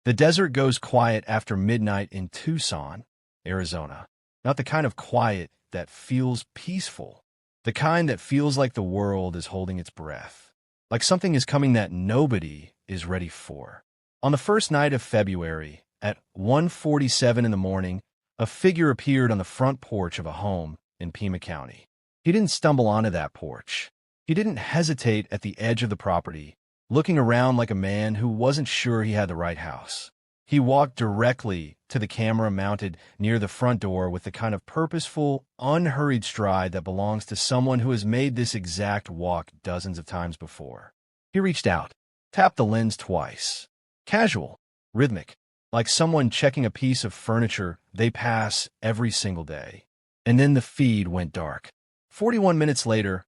The desert goes quiet after midnight in Tucson, Arizona. Not the kind of quiet that feels peaceful. The kind that feels like the world is holding its breath. Like something is coming that nobody is ready for. On the first night of February, at 1:47 in the morning, a figure appeared on the front porch of a home in Pima County. He didn't stumble onto that porch. He didn't hesitate at the edge of the property, looking around like a man who wasn't sure he had the right house. He walked directly to the camera mounted near the front door with the kind of purposeful, unhurried stride that belongs to someone who has made this exact walk dozens of times before. He reached out, tapped the lens twice. Casual, rhythmic, like someone checking a piece of furniture they pass every single day. And then the feed went dark. 41 minutes later,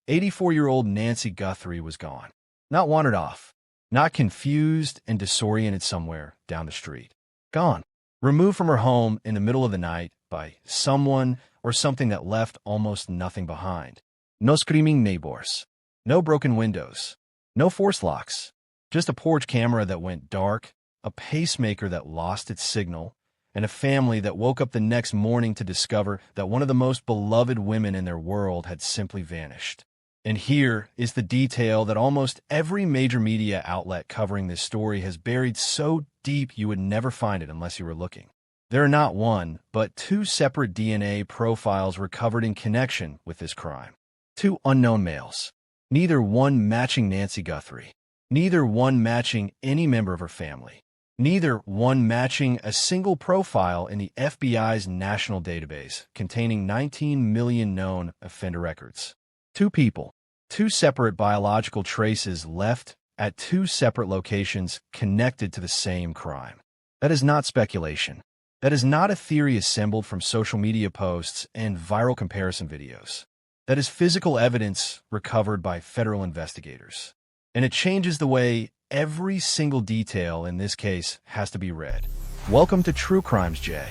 84-year-old Nancy Guthrie was gone. Not wandered off. Not confused and disoriented somewhere down the street. Gone. Removed from her home in the middle of the night by someone or something that left almost nothing behind. No screaming neighbors. No broken windows. No forced locks. Just a porch camera that went dark, a pacemaker that lost its signal, and a family that woke up the next morning to discover that one of the most beloved women in their world had simply vanished. And here is the detail that almost every major media outlet covering this story has buried so deep you would never find it unless you were looking. There are not one, but two separate DNA profiles recovered in connection with this crime. Two unknown males. Neither one matching Nancy Guthrie. Neither one matching any member of her family. Neither one matching a single profile in the FBI's national database containing 19 million known offender records. Two people. Two separate biological traces left at two separate locations connected to the same crime. That is not speculation. That is not a theory assembled from social media posts and viral comparison videos. That is physical evidence recovered by federal investigators. And it changes the way every single detail in this case has to be read. Welcome to True Crimes J.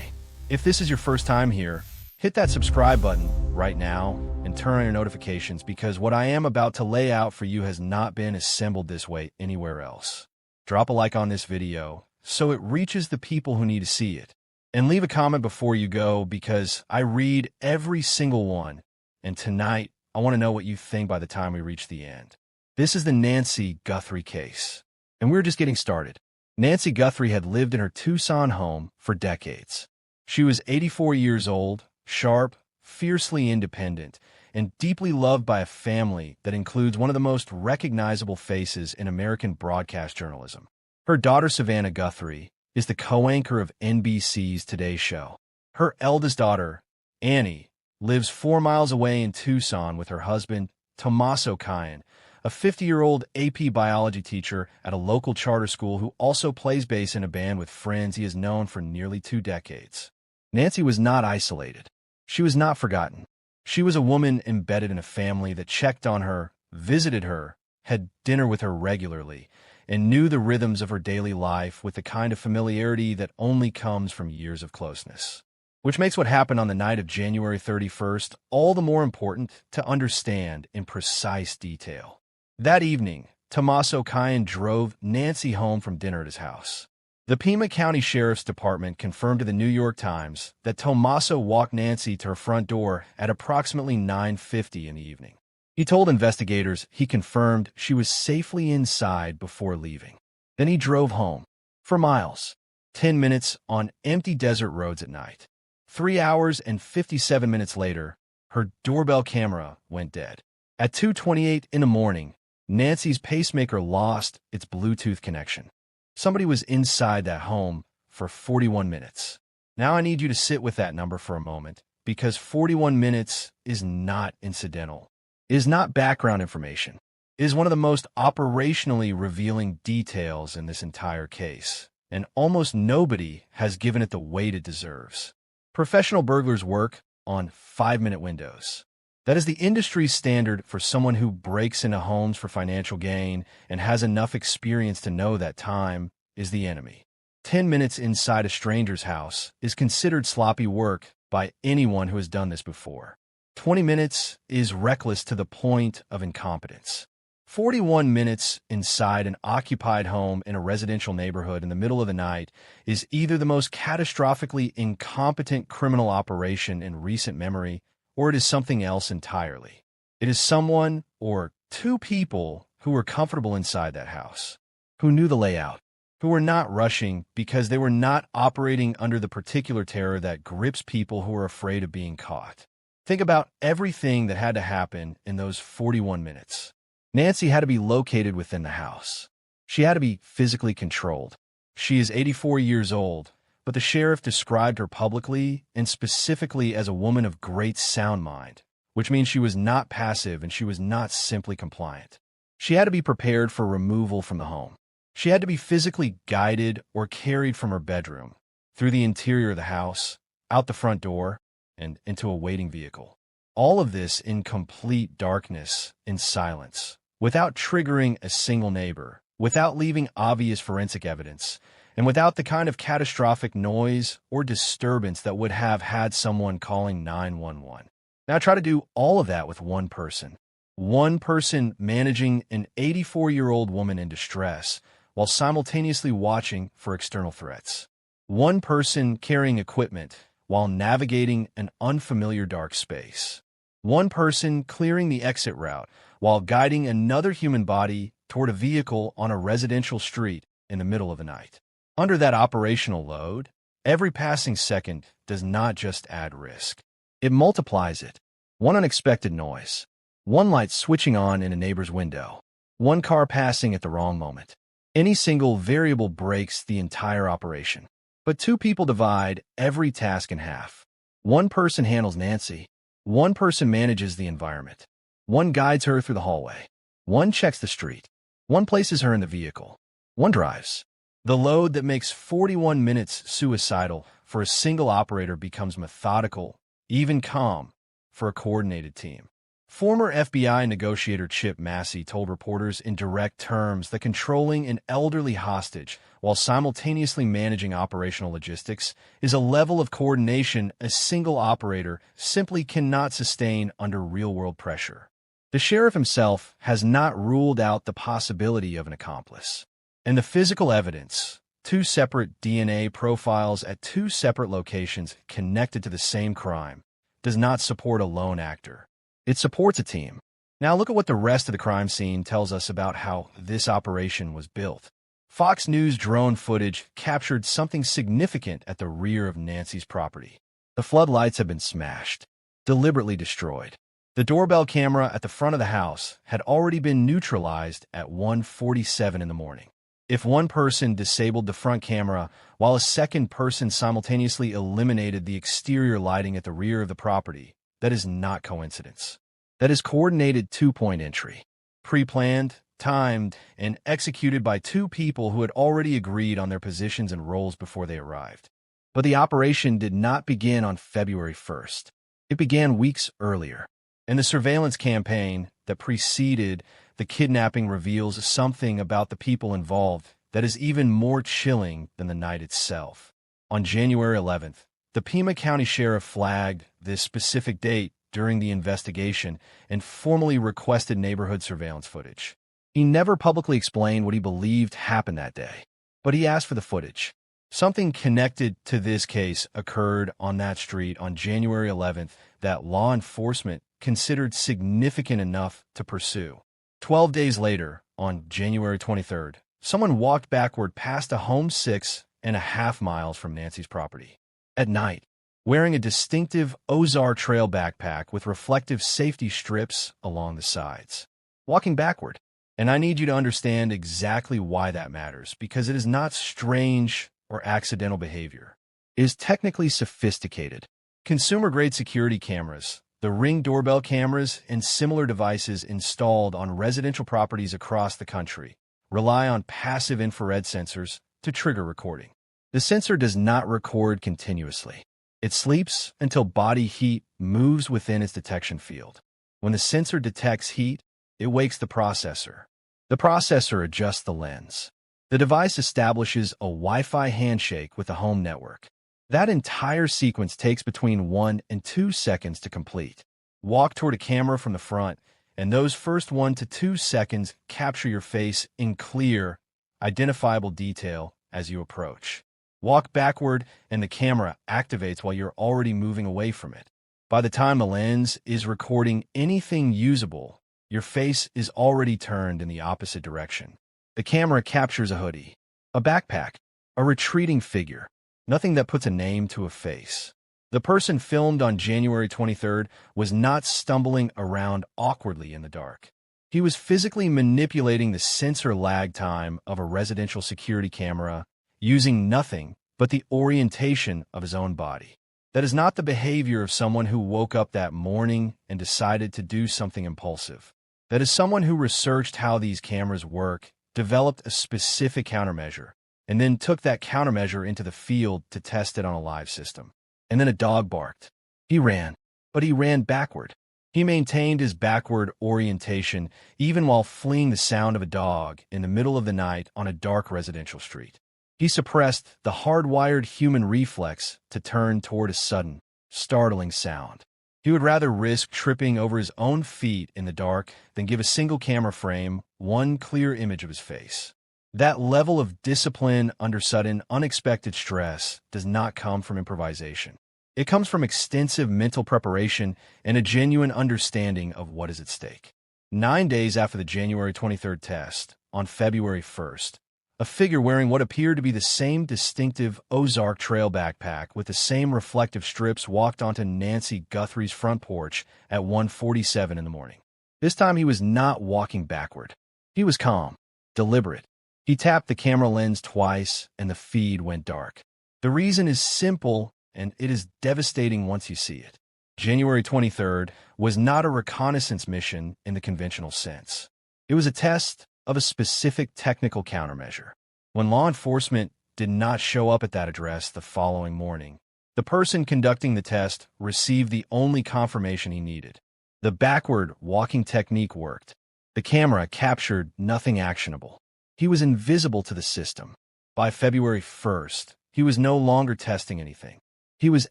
If this is your first time here, hit that subscribe button right now and turn on your notifications because what I am about to lay out for you has not been assembled this way anywhere else. Drop a like on this video so it reaches the people who need to see it. And leave a comment before you go because I read every single one. And tonight, I want to know what you think by the time we reach the end. This is the Nancy Guthrie case. And we're just getting started. Nancy Guthrie had lived in her Tucson home for decades. She was 84 years old, sharp, fiercely independent, and deeply loved by a family that includes one of the most recognizable faces in American broadcast journalism. Her daughter, Savannah Guthrie, is the co-anchor of NBC's Today Show. Her eldest daughter, Annie, lives 4 miles away in Tucson with her husband, Tommaso cioni, a 50-year-old AP biology teacher at a local charter school who also plays bass in a band with friends he has known for nearly 2 decades. Nancy was not isolated. She was not forgotten. She was a woman embedded in a family that checked on her, visited her, had dinner with her regularly, and knew the rhythms of her daily life with the kind of familiarity that only comes from years of closeness. Which makes what happened on the night of January 31st all the more important to understand in precise detail. That evening, Tommaso cioni drove Nancy home from dinner at his house. The Pima County Sheriff's Department confirmed to the New York Times that Tommaso walked Nancy to her front door at approximately 9:50 in the evening. He told investigators he confirmed she was safely inside before leaving. Then he drove home. For miles. 10 minutes on empty desert roads at night. 3 hours and 57 minutes later, her doorbell camera went dead. At 2:28 in the morning, Nancy's pacemaker lost its Bluetooth connection. Somebody was inside that home for 41 minutes. Now I need you to sit with that number for a moment, because 41 minutes is not incidental. It is not background information. It is one of the most operationally revealing details in this entire case, and almost nobody has given it the weight it deserves. Professional burglars work on 5-minute windows. That is the industry standard for someone who breaks into homes for financial gain and has enough experience to know that time is the enemy. 10 minutes inside a stranger's house is considered sloppy work by anyone who has done this before. 20 minutes is reckless to the point of incompetence. 41 minutes inside an occupied home in a residential neighborhood in the middle of the night is either the most catastrophically incompetent criminal operation in recent memory, or it is something else entirely. It is someone or two people who were comfortable inside that house, who knew the layout, who were not rushing because they were not operating under the particular terror that grips people who are afraid of being caught. Think about everything that had to happen in those 41 minutes. Nancy had to be located within the house. She had to be physically controlled. She is 84 years old, but the sheriff described her publicly and specifically as a woman of great sound mind, which means she was not passive and she was not simply compliant. She had to be prepared for removal from the home. She had to be physically guided or carried from her bedroom, through the interior of the house, out the front door, and into a waiting vehicle. All of this in complete darkness and silence, without triggering a single neighbor, without leaving obvious forensic evidence, and without the kind of catastrophic noise or disturbance that would have had someone calling 911. Now try to do all of that with one person. One person managing an 84-year-old woman in distress while simultaneously watching for external threats. One person carrying equipment while navigating an unfamiliar dark space. One person clearing the exit route while guiding another human body toward a vehicle on a residential street in the middle of the night. Under that operational load, every passing second does not just add risk. It multiplies it. One unexpected noise. One light switching on in a neighbor's window. One car passing at the wrong moment. Any single variable breaks the entire operation. But two people divide every task in half. One person handles Nancy. One person manages the environment. One guides her through the hallway. One checks the street. One places her in the vehicle. One drives. The load that makes 41 minutes suicidal for a single operator becomes methodical, even calm, for a coordinated team. Former FBI negotiator Chip Massey told reporters in direct terms that controlling an elderly hostage while simultaneously managing operational logistics is a level of coordination a single operator simply cannot sustain under real-world pressure. The sheriff himself has not ruled out the possibility of an accomplice. And the physical evidence, two separate DNA profiles at two separate locations connected to the same crime, does not support a lone actor. It supports a team. Now look at what the rest of the crime scene tells us about how this operation was built. Fox News drone footage captured something significant at the rear of Nancy's property. The floodlights had been smashed, deliberately destroyed. The doorbell camera at the front of the house had already been neutralized at 1:47 in the morning. If one person disabled the front camera while a second person simultaneously eliminated the exterior lighting at the rear of the property, that is not coincidence. That is coordinated two-point entry, pre-planned, timed, and executed by two people who had already agreed on their positions and roles before they arrived. But the operation did not begin on February 1st. It began weeks earlier, and the surveillance campaign that preceded the kidnapping reveals something about the people involved that is even more chilling than the night itself. On January 11th, the Pima County Sheriff flagged this specific date during the investigation and formally requested neighborhood surveillance footage. He never publicly explained what he believed happened that day, but he asked for the footage. Something connected to this case occurred on that street on January 11th that law enforcement considered significant enough to pursue. 12 days later, on January 23rd, someone walked backward past a home 6.5 miles from Nancy's property. At night, wearing a distinctive Ozar Trail backpack with reflective safety strips along the sides. Walking backward. And I need you to understand exactly why that matters, because it is not strange or accidental behavior. It is technically sophisticated. Consumer-grade security cameras, the Ring doorbell cameras, and similar devices installed on residential properties across the country rely on passive infrared sensors to trigger recording. The sensor does not record continuously. It sleeps until body heat moves within its detection field. When the sensor detects heat, it wakes the processor. The processor adjusts the lens. The device establishes a Wi-Fi handshake with the home network. That entire sequence takes between 1 and 2 seconds to complete. Walk toward a camera from the front, and those first 1 to 2 seconds capture your face in clear, identifiable detail as you approach. Walk backward, and the camera activates while you're already moving away from it. By the time the lens is recording anything usable, your face is already turned in the opposite direction. The camera captures a hoodie, a backpack, a retreating figure, nothing that puts a name to a face. The person filmed on January 23rd was not stumbling around awkwardly in the dark. He was physically manipulating the sensor lag time of a residential security camera, using nothing but the orientation of his own body. That is not the behavior of someone who woke up that morning and decided to do something impulsive. That is someone who researched how these cameras work, developed a specific countermeasure, and then took that countermeasure into the field to test it on a live system. And then a dog barked. He ran, but he ran backward. He maintained his backward orientation even while fleeing the sound of a dog in the middle of the night on a dark residential street. He suppressed the hardwired human reflex to turn toward a sudden, startling sound. He would rather risk tripping over his own feet in the dark than give a single camera frame one clear image of his face. That level of discipline under sudden, unexpected stress does not come from improvisation. It comes from extensive mental preparation and a genuine understanding of what is at stake. 9 days after the January 23rd test, on February 1st, a figure wearing what appeared to be the same distinctive Ozark Trail backpack with the same reflective strips walked onto Nancy Guthrie's front porch at 1:47 in the morning. This time he was not walking backward. He was calm, deliberate. He tapped the camera lens twice, and the feed went dark. The reason is simple, and it is devastating once you see it. January 23rd was not a reconnaissance mission in the conventional sense. It was a test of a specific technical countermeasure. When law enforcement did not show up at that address the following morning, the person conducting the test received the only confirmation he needed. The backward walking technique worked. The camera captured nothing actionable. He was invisible to the system. By February 1st, he was no longer testing anything. He was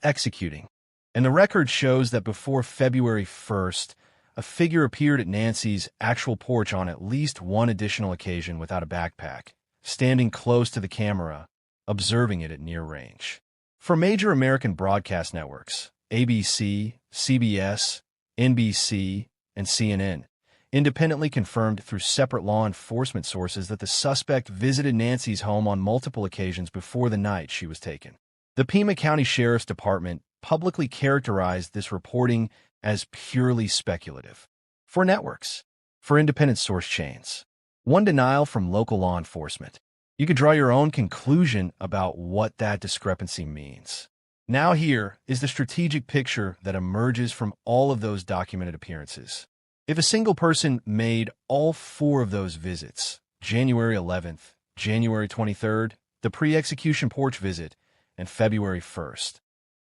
executing. And the record shows that before February 1st, a figure appeared at Nancy's actual porch on at least one additional occasion without a backpack, standing close to the camera, observing it at near range. For major American broadcast networks, ABC, CBS, NBC, and CNN, independently confirmed through separate law enforcement sources that the suspect visited Nancy's home on multiple occasions before the night she was taken. The Pima County Sheriff's Department publicly characterized this reporting as purely speculative. For networks, for independent source chains, one denial from local law enforcement. You could draw your own conclusion about what that discrepancy means. Now here is the strategic picture that emerges from all of those documented appearances. If a single person made all 4 of those visits, January 11th, January 23rd, the pre-execution porch visit, and February 1st,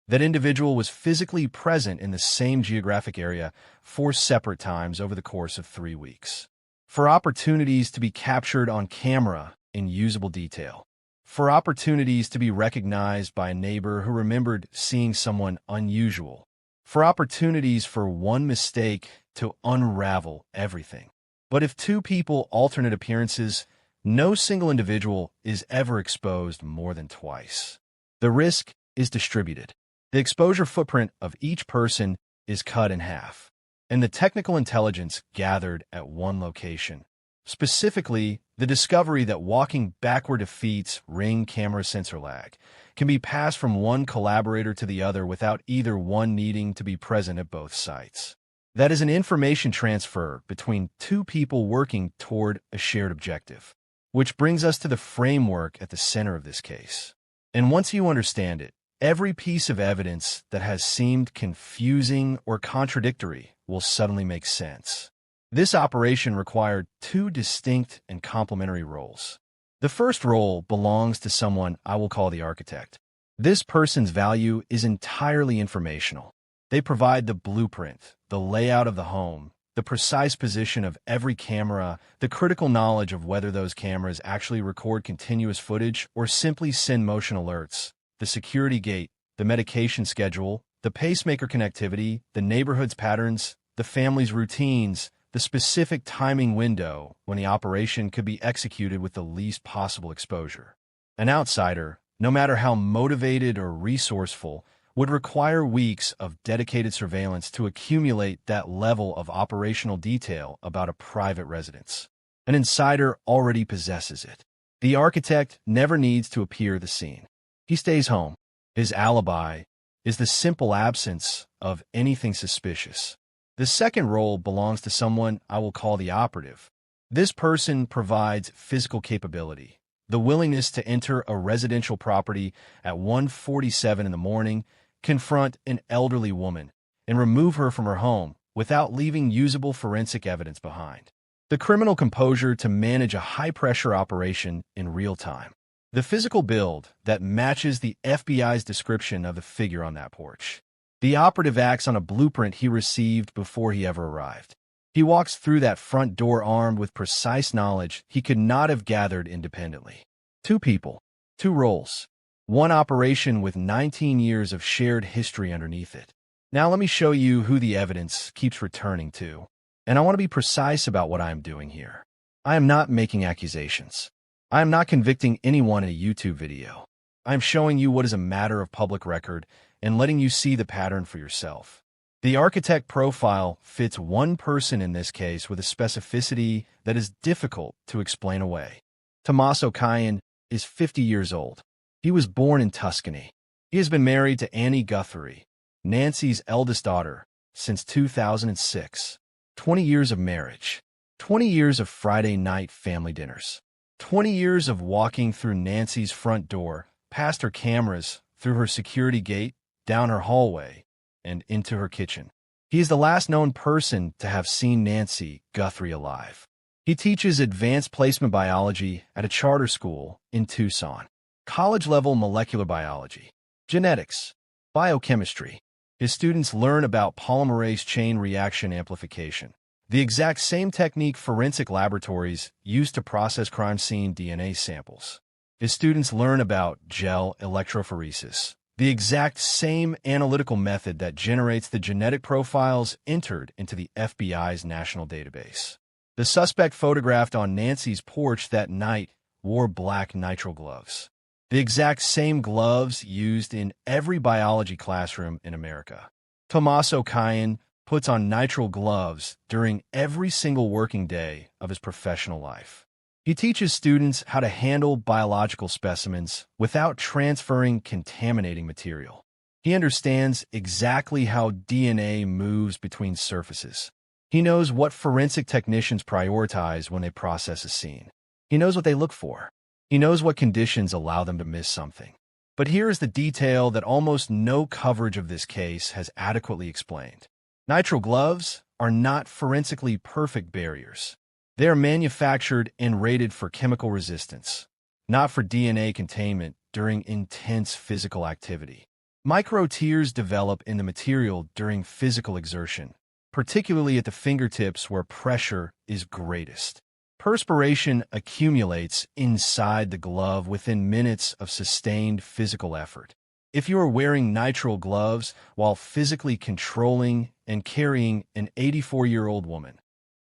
that individual was physically present in the same geographic area 4 separate times over the course of 3 weeks. For opportunities to be captured on camera in usable detail. For opportunities to be recognized by a neighbor who remembered seeing someone unusual. For opportunities for one mistake to unravel everything. But if 2 people alternate appearances, no single individual is ever exposed more than twice. The risk is distributed. The exposure footprint of each person is cut in half, and the technical intelligence gathered at one location. Specifically, the discovery that walking backward defeats ring camera sensor lag can be passed from one collaborator to the other without either one needing to be present at both sites. That is an information transfer between 2 people working toward a shared objective, which brings us to the framework at the center of this case. And once you understand it, every piece of evidence that has seemed confusing or contradictory will suddenly make sense. This operation required 2 distinct and complementary roles. The first role belongs to someone I will call the architect. This person's value is entirely informational. They provide the blueprint, the layout of the home, the precise position of every camera, the critical knowledge of whether those cameras actually record continuous footage or simply send motion alerts, the security gate, the medication schedule, the pacemaker connectivity, the neighborhood's patterns, the family's routines, the specific timing window when the operation could be executed with the least possible exposure. An outsider, no matter how motivated or resourceful, would require weeks of dedicated surveillance to accumulate that level of operational detail about a private residence. An insider already possesses it. The architect never needs to appear at the scene. He stays home. His alibi is the simple absence of anything suspicious. The second role belongs to someone I will call the operative. This person provides physical capability, the willingness to enter a residential property at 1:47 in the morning, confront an elderly woman, and remove her from her home without leaving usable forensic evidence behind. The criminal composure to manage a high-pressure operation in real time. The physical build that matches the FBI's description of the figure on that porch. The operative acts on a blueprint he received before he ever arrived. He walks through that front door armed with precise knowledge he could not have gathered independently. Two people, two roles. One operation with 19 years of shared history underneath it. Now let me show you who the evidence keeps returning to. And I want to be precise about what I am doing here. I am not making accusations. I am not convicting anyone in a YouTube video. I am showing you what is a matter of public record and letting you see the pattern for yourself. The architect profile fits one person in this case with a specificity that is difficult to explain away. Tommaso cioni is 50 years old. He was born in Tuscany. He has been married to Nancy Guthrie, Nancy's eldest daughter, since 2006. 20 years of marriage. 20 years of Friday night family dinners. 20 years of walking through Nancy's front door, past her cameras, through her security gate, down her hallway, and into her kitchen. He is the last known person to have seen Nancy Guthrie alive. He teaches advanced placement biology at a charter school in Tucson. College-level molecular biology, genetics, biochemistry. His students learn about polymerase chain reaction amplification, the exact same technique forensic laboratories use to process crime scene DNA samples. His students learn about gel electrophoresis, the exact same analytical method that generates the genetic profiles entered into the FBI's national database. The suspect photographed on Nancy's porch that night wore black nitrile gloves. The exact same gloves used in every biology classroom in America. Tommaso cioni puts on nitrile gloves during every single working day of his professional life. He teaches students how to handle biological specimens without transferring contaminating material. He understands exactly how DNA moves between surfaces. He knows what forensic technicians prioritize when they process a scene. He knows what they look for. He knows what conditions allow them to miss something. But here is the detail that almost no coverage of this case has adequately explained. Nitrile gloves are not forensically perfect barriers. They are manufactured and rated for chemical resistance, not for DNA containment during intense physical activity. Micro tears develop in the material during physical exertion, particularly at the fingertips where pressure is greatest. Perspiration accumulates inside the glove within minutes of sustained physical effort. If you are wearing nitrile gloves while physically controlling and carrying an 84-year-old woman,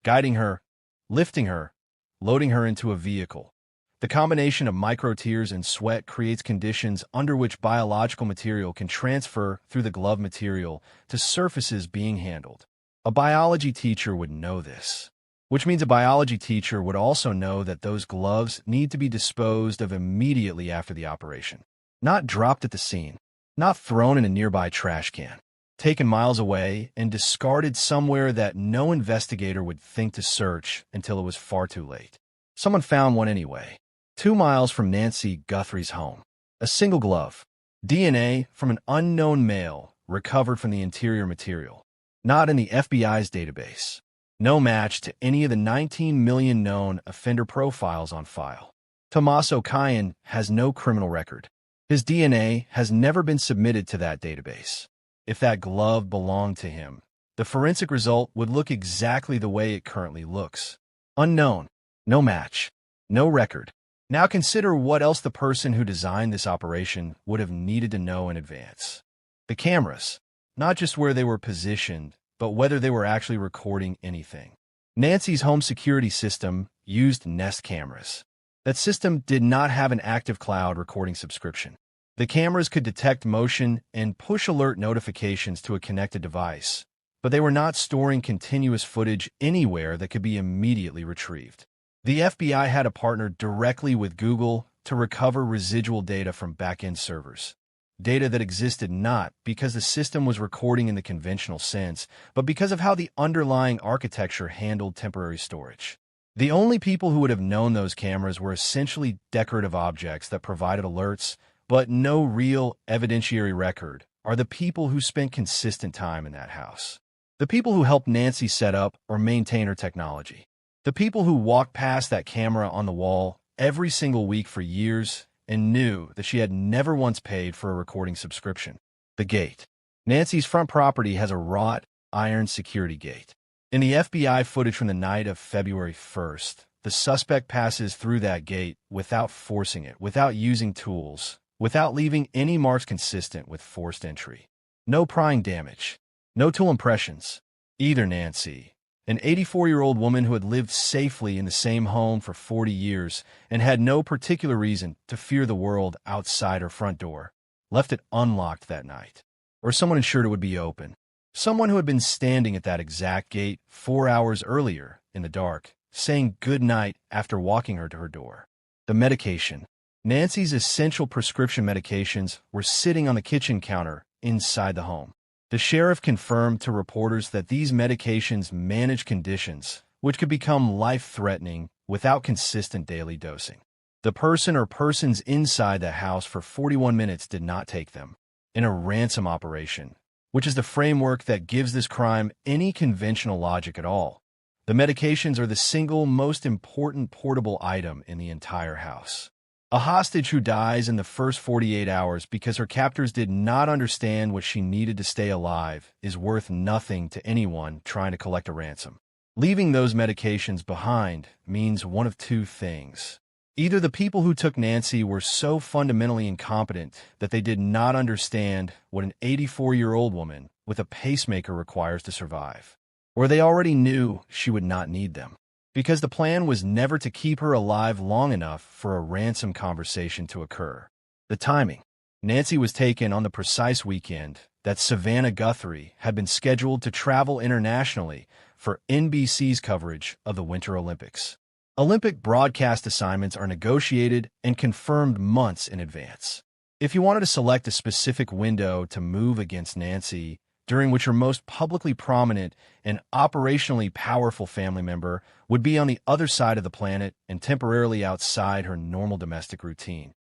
guiding her, lifting her, loading her into a vehicle, the combination of micro tears and sweat creates conditions under which biological material can transfer through the glove material to surfaces being handled. A biology teacher would know this. Which means a biology teacher would also know that those gloves need to be disposed of immediately after the operation. Not dropped at the scene, not thrown in a nearby trash can, taken miles away and discarded somewhere that no investigator would think to search until it was far too late. Someone found one anyway, 2 miles from Nancy Guthrie's home. A single glove, DNA from an unknown male recovered from the interior material, not in the FBI's database. No match to any of the 19 million known offender profiles on file. Tommaso cioni has no criminal record. His DNA has never been submitted to that database. If that glove belonged to him, the forensic result would look exactly the way it currently looks. Unknown, no match, no record. Now consider what else the person who designed this operation would have needed to know in advance. The cameras, not just where they were positioned, but whether they were actually recording anything. Nancy's home security system used Nest cameras. That system did not have an active cloud recording subscription. The cameras could detect motion and push alert notifications to a connected device, but they were not storing continuous footage anywhere that could be immediately retrieved. The FBI had to partner directly with Google to recover residual data from back-end servers. Data that existed not because the system was recording in the conventional sense, but because of how the underlying architecture handled temporary storage. The only people who would have known those cameras were essentially decorative objects that provided alerts, but no real evidentiary record, are the people who spent consistent time in that house. The people who helped Nancy set up or maintain her technology. The people who walked past that camera on the wall every single week for years and knew that she had never once paid for a recording subscription. The gate. Nancy's front property has a wrought iron security gate. In the FBI footage from the night of February 1st, the suspect passes through that gate without forcing it, without using tools, without leaving any marks consistent with forced entry. No prying damage. No tool impressions. Either Nancy, an 84-year-old woman who had lived safely in the same home for 40 years and had no particular reason to fear the world outside her front door, left it unlocked that night. Or someone ensured it would be open. Someone who had been standing at that exact gate 4 hours earlier in the dark, saying good night after walking her to her door. The medication. Nancy's essential prescription medications were sitting on the kitchen counter inside the home. The sheriff confirmed to reporters that these medications manage conditions which could become life-threatening without consistent daily dosing. The person or persons inside the house for 41 minutes did not take them. In a ransom operation, which is the framework that gives this crime any conventional logic at all, the medications are the single most important portable item in the entire house. A hostage who dies in the first 48 hours because her captors did not understand what she needed to stay alive is worth nothing to anyone trying to collect a ransom. Leaving those medications behind means one of two things. Either the people who took Nancy were so fundamentally incompetent that they did not understand what an 84-year-old woman with a pacemaker requires to survive, or they already knew she would not need them, because the plan was never to keep her alive long enough for a ransom conversation to occur. The timing. Nancy was taken on the precise weekend that Savannah Guthrie had been scheduled to travel internationally for NBC's coverage of the Winter Olympics. Olympic broadcast assignments are negotiated and confirmed months in advance. If you wanted to select a specific window to move against Nancy, during which her most publicly prominent and operationally powerful family member would be on the other side of the planet and temporarily outside her normal domestic routine.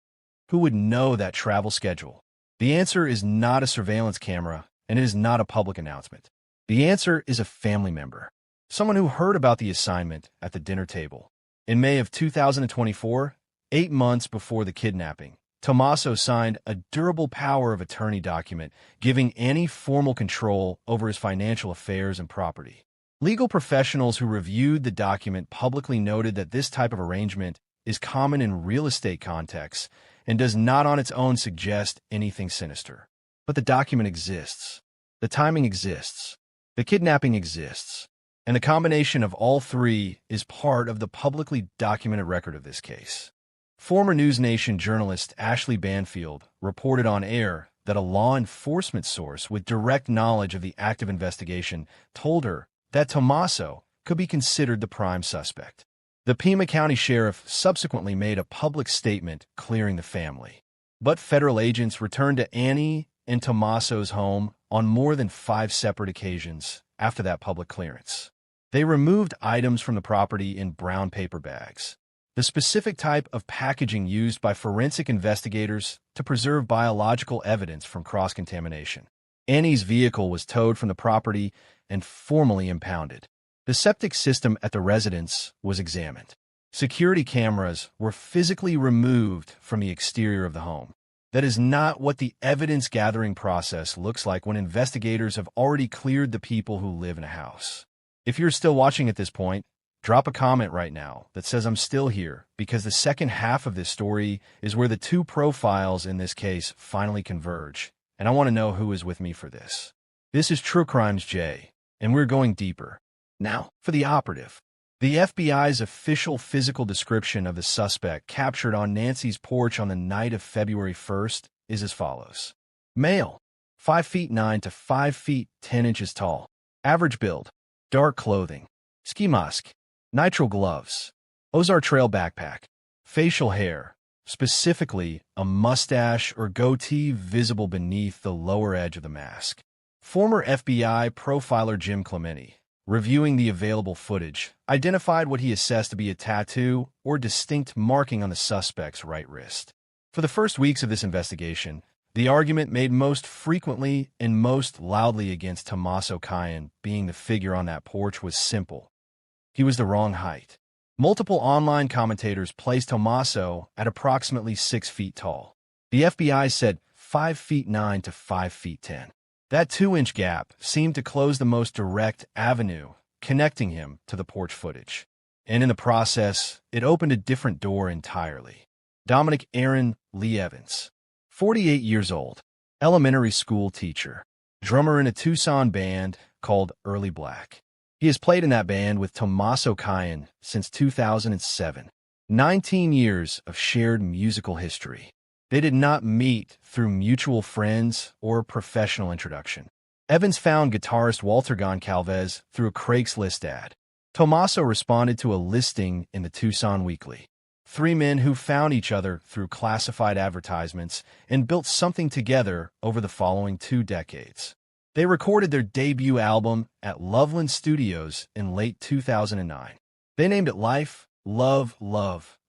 Who would know that travel schedule? The answer is not a surveillance camera, and it is not a public announcement. The answer is a family member, someone who heard about the assignment at the dinner table. In May of 2024, 8 months before the kidnapping, Tommaso signed a durable power of attorney document giving Annie formal control over his financial affairs and property. Legal professionals who reviewed the document publicly noted that this type of arrangement is common in real estate contexts and does not on its own suggest anything sinister. But the document exists. The timing exists. The kidnapping exists. And the combination of all three is part of the publicly documented record of this case. Former News Nation journalist Ashley Banfield reported on air that a law enforcement source with direct knowledge of the active investigation told her that Tommaso could be considered the prime suspect. The Pima County Sheriff subsequently made a public statement clearing the family. But federal agents returned to Annie and Tommaso's home on more than 5 separate occasions after that public clearance. They removed items from the property in brown paper bags, the specific type of packaging used by forensic investigators to preserve biological evidence from cross-contamination. Annie's vehicle was towed from the property and formally impounded. The septic system at the residence was examined. Security cameras were physically removed from the exterior of the home. That is not what the evidence-gathering process looks like when investigators have already cleared the people who live in a house. If you're still watching at this point, drop a comment right now that says I'm still here, because the second half of this story is where the two profiles in this case finally converge, and I want to know who is with me for this. This is True Crimes J, and we're going deeper. Now, for the operative. The FBI's official physical description of the suspect captured on Nancy's porch on the night of February 1st is as follows. Male, 5 feet 9 to 5 feet 10 inches tall. Average build, dark clothing, ski mask, nitrile gloves, Ozark Trail backpack, facial hair, specifically a mustache or goatee visible beneath the lower edge of the mask. Former FBI profiler Jim Clementi, reviewing the available footage, identified what he assessed to be a tattoo or distinct marking on the suspect's right wrist. For the first weeks of this investigation, the argument made most frequently and most loudly against Tommaso cioni being the figure on that porch was simple. He was the wrong height. Multiple online commentators placed Tommaso at approximately 6 feet tall. The FBI said 5 feet 9 to 5 feet 10. That 2-inch gap seemed to close the most direct avenue connecting him to the porch footage. And in the process, it opened a different door entirely. Dominic Evans, 48 years old, elementary school teacher, drummer in a Tucson band called Early Black. He has played in that band with Tommaso cioni since 2007. 19 years of shared musical history. They did not meet through mutual friends or professional introduction. Evans found guitarist Walter Goncalves through a Craigslist ad. Tommaso responded to a listing in the Tucson Weekly. 3 men who found each other through classified advertisements and built something together over the following 2 decades. They recorded their debut album at Loveland Studios in late 2009. They named it Life, Love,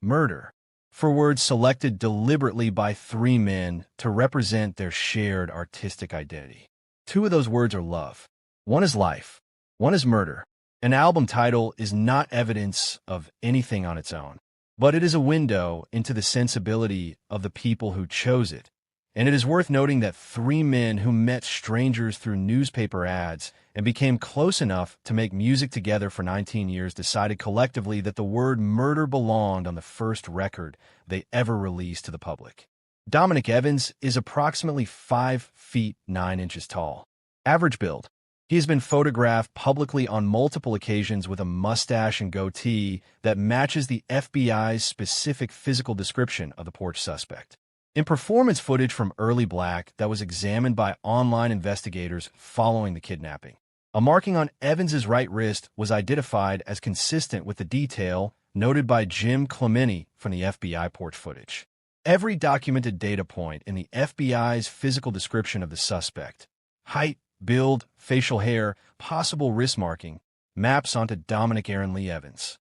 Murder, for words selected deliberately by 3 men to represent their shared artistic identity. 2 of those words are love. One is life. One is murder. An album title is not evidence of anything on its own, but it is a window into the sensibility of the people who chose it. And it is worth noting that 3 men who met strangers through newspaper ads and became close enough to make music together for 19 years decided collectively that the word murder belonged on the first record they ever released to the public. Dominic Evans is approximately 5 feet 9 inches tall. Average build. He has been photographed publicly on multiple occasions with a mustache and goatee that matches the FBI's specific physical description of the porch suspect. In performance footage from Early Black that was examined by online investigators following the kidnapping, a marking on Evans's right wrist was identified as consistent with the detail noted by Jim Clementi from the FBI porch footage. Every documented data point in the FBI's physical description of the suspect, height, build, facial hair, possible wrist marking, maps onto Dominic Evans.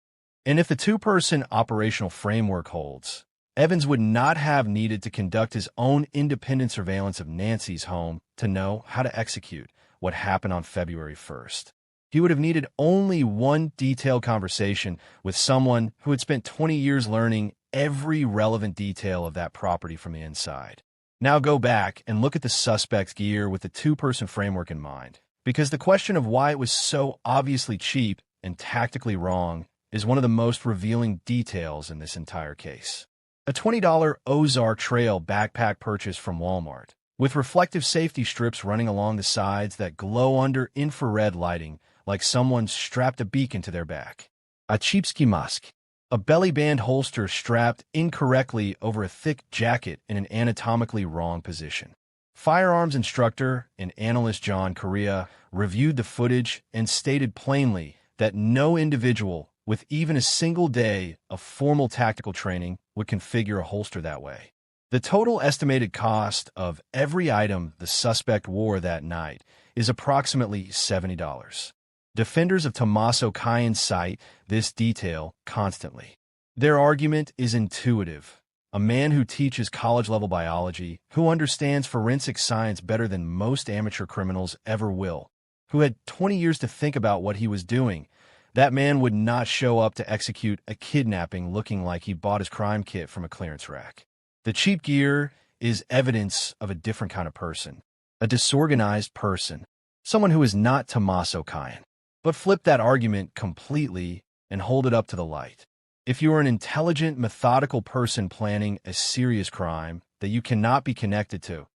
And if the 2-person operational framework holds, Evans would not have needed to conduct his own independent surveillance of Nancy's home to know how to execute what happened on February 1st. He would have needed only one detailed conversation with someone who had spent 20 years learning every relevant detail of that property from the inside. Now go back and look at the suspect's gear with the 2-person framework in mind, because the question of why it was so obviously cheap and tactically wrong is one of the most revealing details in this entire case. A $20 Ozark Trail backpack purchase from Walmart, with reflective safety strips running along the sides that glow under infrared lighting like someone strapped a beacon to their back. A cheap ski mask. A belly band holster strapped incorrectly over a thick jacket in an anatomically wrong position. Firearms instructor and analyst John Correa reviewed the footage and stated plainly that no individual with even a single day of formal tactical training would configure a holster that way. The total estimated cost of every item the suspect wore that night is approximately $70. Defenders of Tommaso cioni cite this detail constantly. Their argument is intuitive. A man who teaches college-level biology, who understands forensic science better than most amateur criminals ever will, who had 20 years to think about what he was doing, that man would not show up to execute a kidnapping looking like he bought his crime kit from a clearance rack. The cheap gear is evidence of a different kind of person, a disorganized person, someone who is not Tommaso cioni. But flip that argument completely and hold it up to the light. If you are an intelligent, methodical person planning a serious crime that you cannot be connected to,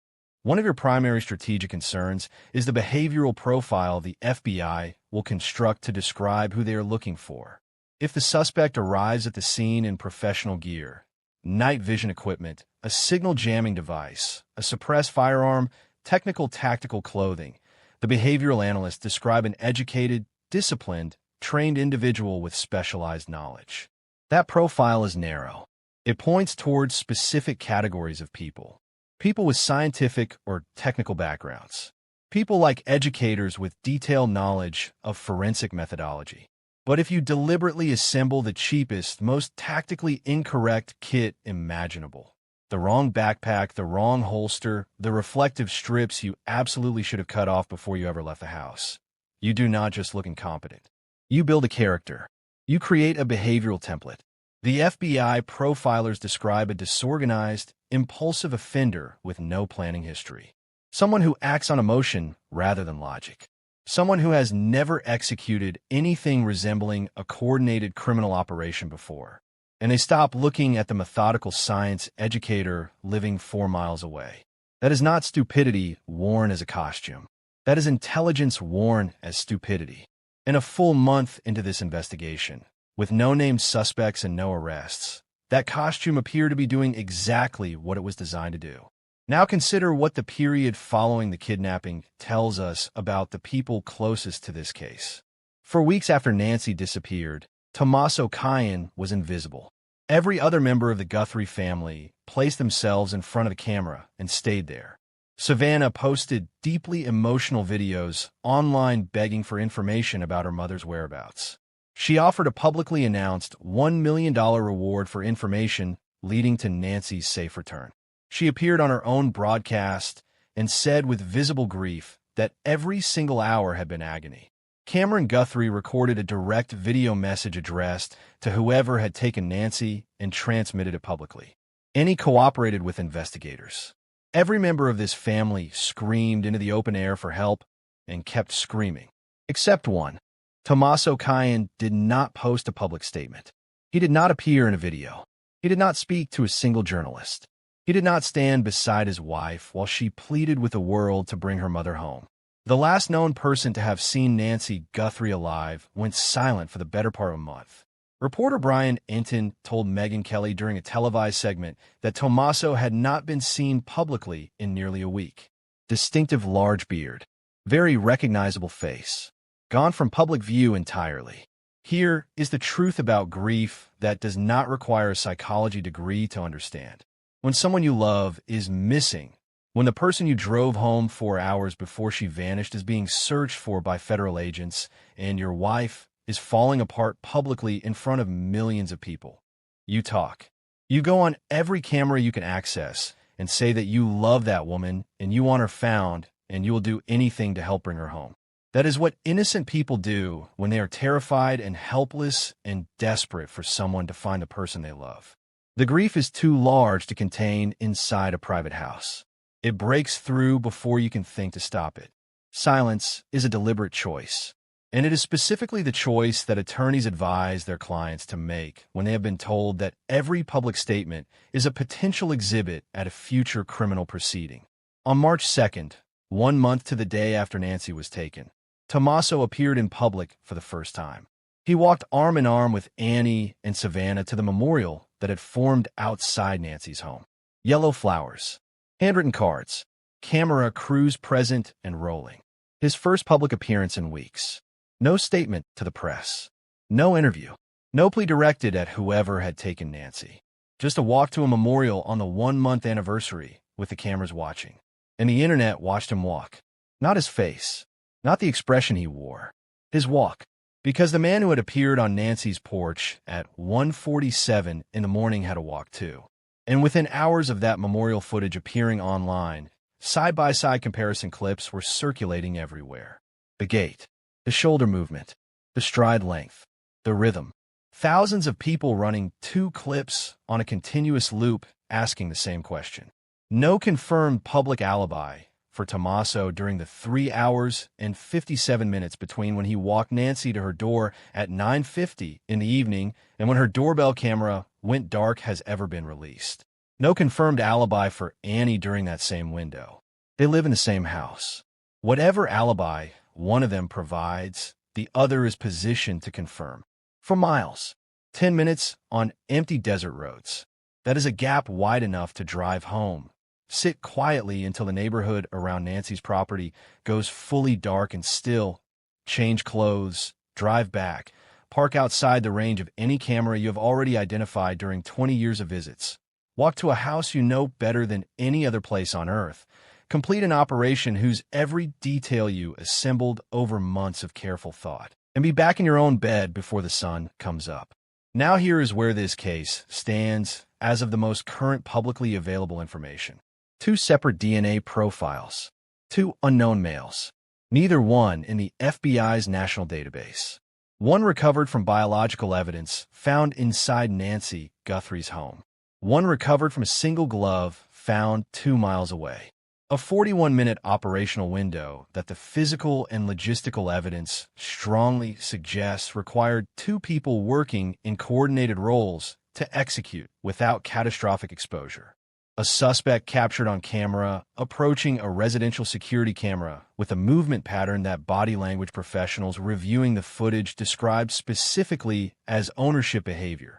One of your primary strategic concerns is the behavioral profile the FBI will construct to describe who they are looking for. If the suspect arrives at the scene in professional gear, night vision equipment, a signal jamming device, a suppressed firearm, technical tactical clothing, the behavioral analysts describe an educated, disciplined, trained individual with specialized knowledge. That profile is narrow. It points towards specific categories of people. People with scientific or technical backgrounds. People like educators with detailed knowledge of forensic methodology. But if you deliberately assemble the cheapest, most tactically incorrect kit imaginable, the wrong backpack, the wrong holster, the reflective strips you absolutely should have cut off before you ever left the house, you do not just look incompetent. You build a character. You create a behavioral template. The FBI profilers describe a disorganized, impulsive offender with no planning history. Someone who acts on emotion rather than logic. Someone who has never executed anything resembling a coordinated criminal operation before. And they stop looking at the methodical science educator living 4 miles away. That is not stupidity worn as a costume. That is intelligence worn as stupidity. In a full month into this investigation, with no named suspects and no arrests, that costume appeared to be doing exactly what it was designed to do. Now consider what the period following the kidnapping tells us about the people closest to this case. For weeks after Nancy disappeared, Tommaso cioni was invisible. Every other member of the Guthrie family placed themselves in front of the camera and stayed there. Savannah posted deeply emotional videos online begging for information about her mother's whereabouts. She offered a publicly announced $1 million reward for information leading to Nancy's safe return. She appeared on her own broadcast and said with visible grief that every single hour had been agony. Cameron Guthrie recorded a direct video message addressed to whoever had taken Nancy and transmitted it publicly. And he cooperated with investigators. Every member of this family screamed into the open air for help and kept screaming. Except one. Tommaso cioni did not post a public statement. He did not appear in a video. He did not speak to a single journalist. He did not stand beside his wife while she pleaded with the world to bring her mother home. The last known person to have seen Nancy Guthrie alive went silent for the better part of a month. Reporter Brian Enton told Megyn Kelly during a televised segment that Tommaso had not been seen publicly in nearly a week. Distinctive large beard. Very recognizable face. Gone from public view entirely. Here is the truth about grief that does not require a psychology degree to understand. When someone you love is missing, when the person you drove home 4 hours before she vanished is being searched for by federal agents, and your wife is falling apart publicly in front of millions of people, you talk. You go on every camera you can access and say that you love that woman and you want her found and you will do anything to help bring her home. That is what innocent people do when they are terrified and helpless and desperate for someone to find the person they love. The grief is too large to contain inside a private house. It breaks through before you can think to stop it. Silence is a deliberate choice, and it is specifically the choice that attorneys advise their clients to make when they have been told that every public statement is a potential exhibit at a future criminal proceeding. On March 2nd, 1 month to the day after Nancy was taken, Tommaso appeared in public for the first time. He walked arm in arm with Annie and Savannah to the memorial that had formed outside Nancy's home. Yellow flowers, handwritten cards, camera crews present and rolling. His first public appearance in weeks. No statement to the press. No interview. No plea directed at whoever had taken Nancy. Just a walk to a memorial on the 1-month anniversary with the cameras watching. And the internet watched him walk. Not his face. Not the expression he wore. His walk. Because the man who had appeared on Nancy's porch at 1:47 in the morning had a walk too. And within hours of that memorial footage appearing online, side-by-side comparison clips were circulating everywhere. The gait, the shoulder movement, the stride length, the rhythm. Thousands of people running 2 clips on a continuous loop asking the same question. No confirmed public alibi for Tommaso during the 3 hours and 57 minutes between when he walked Nancy to her door at 9:50 in the evening and when her doorbell camera went dark has ever been released. No confirmed alibi for Annie during that same window. They live in the same house. Whatever alibi one of them provides, the other is positioned to confirm. For miles, 10 minutes on empty desert roads. That is a gap wide enough to drive home. Sit quietly until the neighborhood around Nancy's property goes fully dark and still. Change clothes, drive back, park outside the range of any camera you have already identified during 20 years of visits. Walk to a house you know better than any other place on earth. Complete an operation whose every detail you assembled over months of careful thought. And be back in your own bed before the sun comes up. Now here is where this case stands as of the most current publicly available information. 2 separate DNA profiles. 2 unknown males. Neither one in the FBI's national database. One recovered from biological evidence found inside Nancy Guthrie's home. One recovered from a single glove found 2 miles away. A 41-minute operational window that the physical and logistical evidence strongly suggests required 2 people working in coordinated roles to execute without catastrophic exposure. A suspect captured on camera approaching a residential security camera with a movement pattern that body language professionals reviewing the footage described specifically as ownership behavior.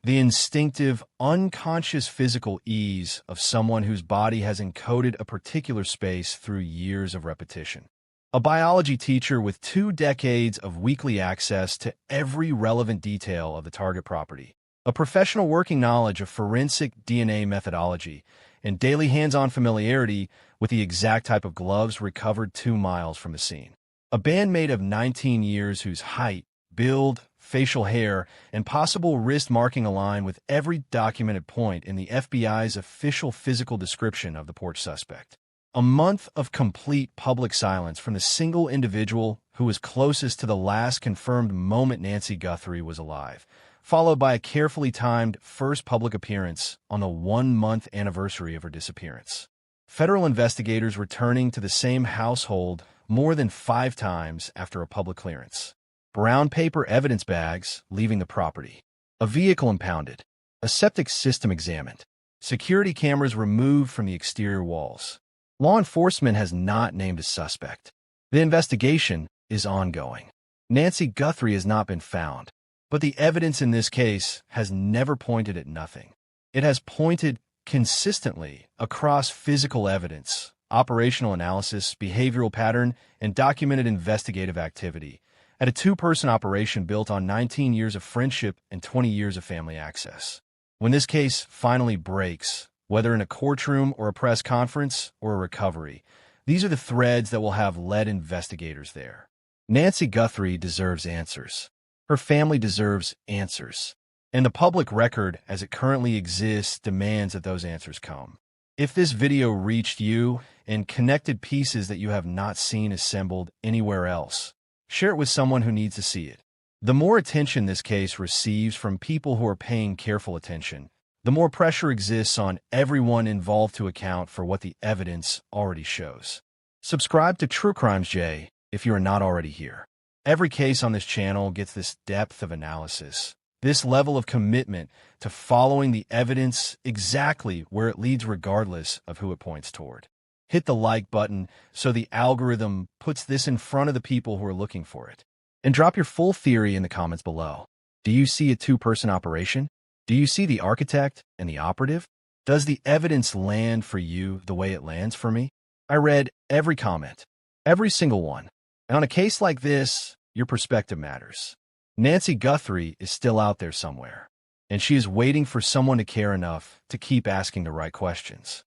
The instinctive, unconscious physical ease of someone whose body has encoded a particular space through years of repetition. A biology teacher with 2 decades of weekly access to every relevant detail of the target property. A professional working knowledge of forensic DNA methodology and daily hands-on familiarity with the exact type of gloves recovered 2 miles from the scene. A bandmate of 19 years whose height, build, facial hair, and possible wrist marking align with every documented point in the FBI's official physical description of the porch suspect. A month of complete public silence from the single individual who was closest to the last confirmed moment Nancy Guthrie was alive, followed by a carefully timed first public appearance on the 1-month anniversary of her disappearance. Federal investigators returning to the same household more than 5 times after a public clearance. Brown paper evidence bags leaving the property. A vehicle impounded. A septic system examined. Security cameras removed from the exterior walls. Law enforcement has not named a suspect. The investigation is ongoing. Nancy Guthrie has not been found, but the evidence in this case has never pointed at nothing. It has pointed consistently across physical evidence, operational analysis, behavioral pattern, and documented investigative activity at a 2-person operation built on 19 years of friendship and 20 years of family access. When this case finally breaks, whether in a courtroom or a press conference or a recovery, these are the threads that will have led investigators there. Nancy Guthrie deserves answers. Her family deserves answers. And the public record as it currently exists demands that those answers come. If this video reached you and connected pieces that you have not seen assembled anywhere else, share it with someone who needs to see it. The more attention this case receives from people who are paying careful attention, the more pressure exists on everyone involved to account for what the evidence already shows. Subscribe to True Crimes J if you are not already here. Every case on this channel gets this depth of analysis, this level of commitment to following the evidence exactly where it leads regardless of who it points toward. Hit the like button so the algorithm puts this in front of the people who are looking for it. And drop your full theory in the comments below. Do you see a 2-person operation? Do you see the architect and the operative? Does the evidence land for you the way it lands for me? I read every comment, every single one. And on a case like this, your perspective matters. Nancy Guthrie is still out there somewhere, and she is waiting for someone to care enough to keep asking the right questions.